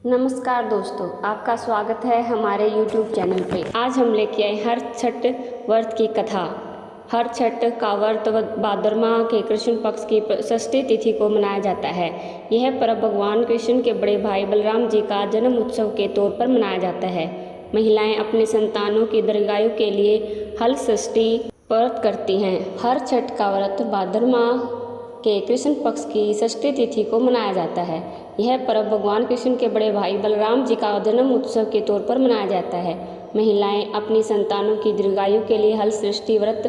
नमस्कार दोस्तों, आपका स्वागत है हमारे YouTube चैनल पे। आज हम लेके आए हर छठ व्रत की कथा। हर छठ का व्रत भाद्र माह के कृष्ण पक्ष की षष्ठी तिथि को मनाया जाता है। यह पर्व भगवान कृष्ण के बड़े भाई बलराम जी का जन्म उत्सव के तौर पर मनाया जाता है। महिलाएं अपने संतानों की दीर्घायु के लिए हल षष्ठी व्रत करती हैं। हर छठ का व्रत भाद्र माह के कृष्ण पक्ष की षष्ठी तिथि को मनाया जाता है। यह पर्व भगवान कृष्ण के बड़े भाई बलराम जी का जन्म उत्सव के तौर पर मनाया जाता है। महिलाएं अपनी संतानों की दीर्घायु के लिए हल षष्ठी व्रत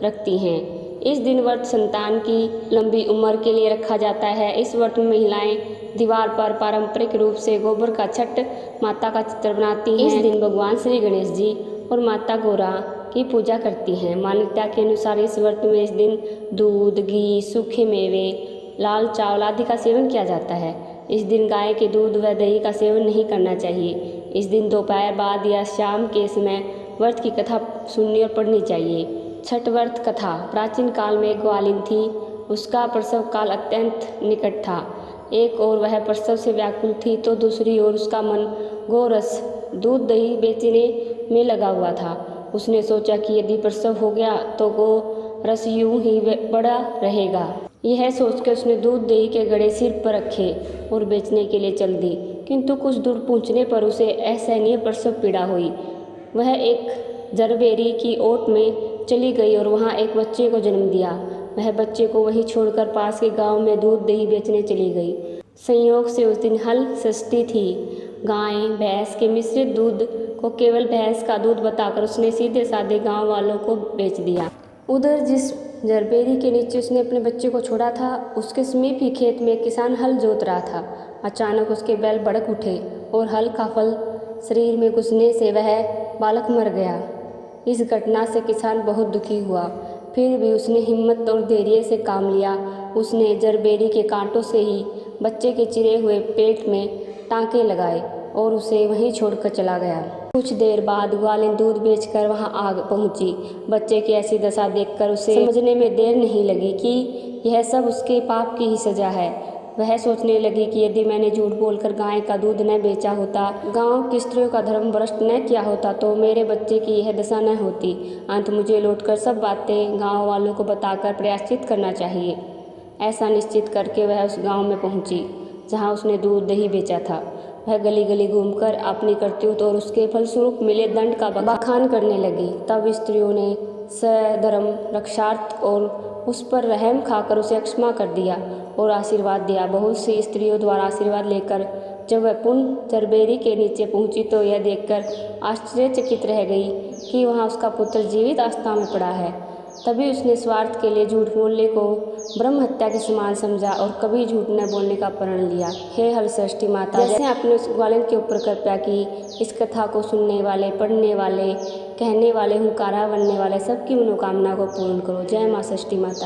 रखती हैं। इस दिन व्रत संतान की लंबी उम्र के लिए रखा जाता है। इस व्रत में महिलाएं दीवार पर पारंपरिक रूप से गोबर का छठ माता का चित्र बनाती हैं। इस दिन भगवान श्री गणेश जी और माता गौरा की पूजा करती हैं। मान्यता के अनुसार इस व्रत में इस दिन दूध, घी, सूखे मेवे, लाल चावल आदि का सेवन किया जाता है। इस दिन गाय के दूध व दही का सेवन नहीं करना चाहिए। इस दिन दोपहर बाद या शाम के समय व्रत की कथा सुननी और पढ़नी चाहिए। छठ व्रत कथा। प्राचीन काल में एक ग्वालिन थी। उसका प्रसव काल अत्यंत निकट था। एक ओर वह प्रसव से व्याकुल थी तो दूसरी ओर उसका मन गोरस दूध दही बेचने में लगा हुआ था। उसने सोचा कि यदि प्रसव हो गया तो गो रस यूं ही बड़ा रहेगा। यह सोचकर उसने दूध दही के घड़े सिर पर रखे और बेचने के लिए चल दी। किंतु कुछ दूर पहुंचने पर उसे असहनीय प्रसव पीड़ा हुई। वह एक जरबेरी की ओट में चली गई और वहां एक बच्चे को जन्म दिया। वह बच्चे को वहीं छोड़कर पास के गांव में दूध दही बेचने चली गई। संयोग से उस दिन हल षष्ठी थी। गाय भैंस के मिश्रित दूध को केवल भैंस का दूध बताकर उसने सीधे साधे गांव वालों को बेच दिया। उधर जिस जरबेरी के नीचे उसने अपने बच्चे को छोड़ा था, उसके समीप ही खेत में एक किसान हल जोत रहा था। अचानक उसके बैल भड़क उठे और हल का फल शरीर में घुसने से वह बालक मर गया। इस घटना से किसान बहुत दुखी हुआ। फिर भी उसने हिम्मत और धैर्य से काम लिया। उसने जरबेरी के कांटों से ही बच्चे के चिरे हुए पेट में टाँके लगाए और उसे वहीं छोड़कर चला गया। कुछ देर बाद ग्वालिन दूध बेचकर वहां आ पहुंची। बच्चे की ऐसी दशा देखकर उसे समझने में देर नहीं लगी कि यह सब उसके पाप की ही सजा है। वह सोचने लगी कि यदि मैंने झूठ बोलकर गाय का दूध न बेचा होता, गांव की स्त्रियों का धर्म भ्रष्ट न किया होता तो मेरे बच्चे की यह दशा न होती। अंत मुझे लौटकर सब बातें गाँव वालों को बताकर प्रायश्चित करना चाहिए। ऐसा निश्चित करके वह उस गाँव में पहुँची जहाँ उसने दूध दही बेचा था। वह गली गली घूमकर अपनी करतूत और उसके फलस्वरूप मिले दंड का बखान करने लगी। तब स्त्रियों ने सधर्म रक्षार्थ और उस पर रहम खाकर उसे क्षमा कर दिया और आशीर्वाद दिया। बहुत सी स्त्रियों द्वारा आशीर्वाद लेकर जब वह पुनः जरबेरी के नीचे पहुंची तो यह देखकर आश्चर्यचकित रह गई कि वहां उसका पुत्र जीवित अवस्था में पड़ा है। तभी उसने स्वार्थ के लिए झूठ बोलने को ब्रह्म हत्या के समान समझा और कभी झूठ न बोलने का प्रण लिया। हे हल षष्ठी माता, जैसे आपने उस ग्वालिन के ऊपर कृपया की, इस कथा को सुनने वाले, पढ़ने वाले, कहने वाले, हुंकारा बनने वाले सबकी मनोकामना को पूर्ण करो। जय माँ षष्ठी माता।